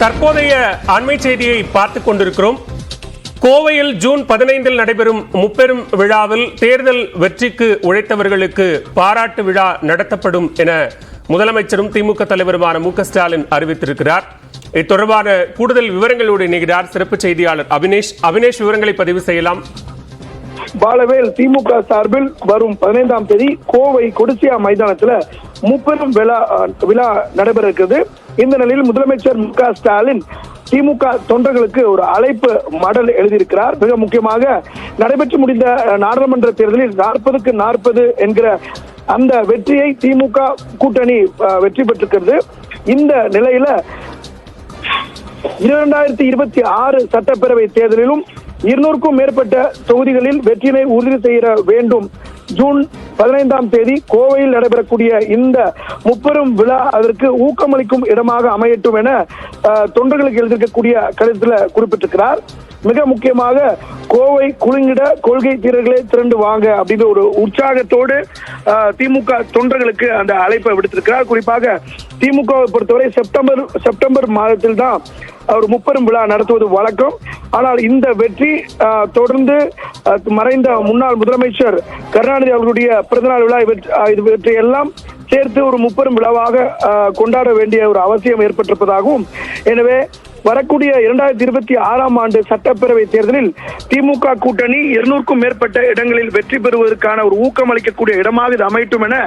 தற்போதைய அண்மை செய்தியை பார்த்துக் கொண்டிருக்கிறோம். கோவையில் ஜூன் 15 நடைபெறும் முப்பெரும் விழாவில் தேர்தல் வெற்றிக்கு உழைத்தவர்களுக்கு பாராட்டு விழா நடத்தப்படும் என முதலமைச்சரும் திமுக தலைவருமான மு.க. ஸ்டாலின் அறிவித்திருக்கிறார். இது தொடர்பான கூடுதல் விவரங்களோடு இணைகிறார் சிறப்பு செய்தியாளர் அபினேஷ். விவரங்களை பதிவு செய்யலாம். பாலவேல், திமுக சார்பில் வரும் 15ஆம் தேதி கோவை கொடிசியா மைதானத்தில் முப்பெரும் விழா நடைபெற இருக்கிறது. இந்த நிலையில் முதலமைச்சர் மு.க. ஸ்டாலின் திமுக தொண்டர்களுக்கு ஒரு அழைப்பு மடல் எழுதியிருக்கிறார். மிக முக்கியமாக நடைபெற்று முடிந்த நாடாளுமன்ற தேர்தலில் 40க்கு 40 என்கிற அந்த வெற்றியை திமுக கூட்டணி வெற்றி பெற்றிருக்கிறது. இந்த நிலையில 2026 சட்டப்பேரவை தேர்தலிலும் 200க்கும் மேற்பட்ட தொகுதிகளில் வெற்றியை உறுதி செய்ய வேண்டும். ஜூன் 15ஆம் தேதி கோவையில் நடைபெறக்கூடிய இந்த முப்பெரும் விழா அதற்கு ஊக்கமளிக்கும் இடமாக அமையட்டும் என தொண்டர்களுக்கு எழுதியிருக்கக்கூடிய கடிதத்தில் குறிப்பிட்டிருக்கிறார். மிக முக்கியமாக கோவை குலுங்கிட கொள்கை தீரர்களே திரண்டு வாங்க அப்படின்ற ஒரு உற்சாகத்தோடு திமுக தொண்டர்களுக்கு அந்த அழைப்பை விடுத்திருக்கிறார். குறிப்பாக திமுகவை பொறுத்தவரை செப்டம்பர் மாதத்தில் தான் ஒரு முப்பெரும் விழா நடத்துவது வழக்கம். ஆனால் இந்த வெற்றி தொடர்ந்து மறைந்த முன்னாள் முதலமைச்சர் கருணாநிதி அவர்களுடைய பிறந்தநாள் விழா இவற்றையெல்லாம் சேர்த்து ஒரு முப்பெரும் விழாவாக கொண்டாட வேண்டிய ஒரு அவசியம் ஏற்பட்டிருப்பதாகவும், எனவே வரக்கூடிய 2026ஆம் ஆண்டு சட்டப்பேரவை தேர்தலில் திமுக கூட்டணி 200க்கும் மேற்பட்ட இடங்களில் வெற்றி பெறுவதற்கான ஒரு ஊக்கம் அளிக்கக்கூடிய இடமாக இது அமையட்டும் என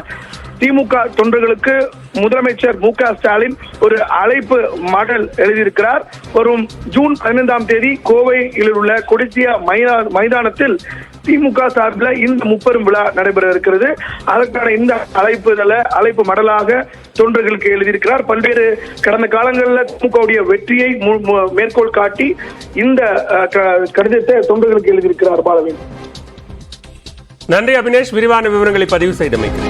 திமுக தொண்டர்களுக்கு முதலமைச்சர் மு.க. ஸ்டாலின் ஒரு அழைப்பு மடல் எழுதியிருக்கிறார். வரும் ஜூன் 15ஆம் தேதி கோவையில் உள்ள கொடிசியா மைதானத்தில் திமுக சார்பில் இந்த முப்பெரும் விழா நடைபெற இருக்கிறது. அதற்கான இந்த அழைப்பு மடலாக தொண்டர்களுக்கு எழுதியிருக்கிறார். பல்வேறு கடந்த காலங்களில் திமுகவுடைய வெற்றியை மேற்கோள் காட்டி இந்த கடிதத்தை தொண்டர்களுக்கு எழுதியிருக்கிறார். பாலவேல், நன்றி அபினேஷ், விரிவான விவரங்களை பதிவு செய்தமைக்கு.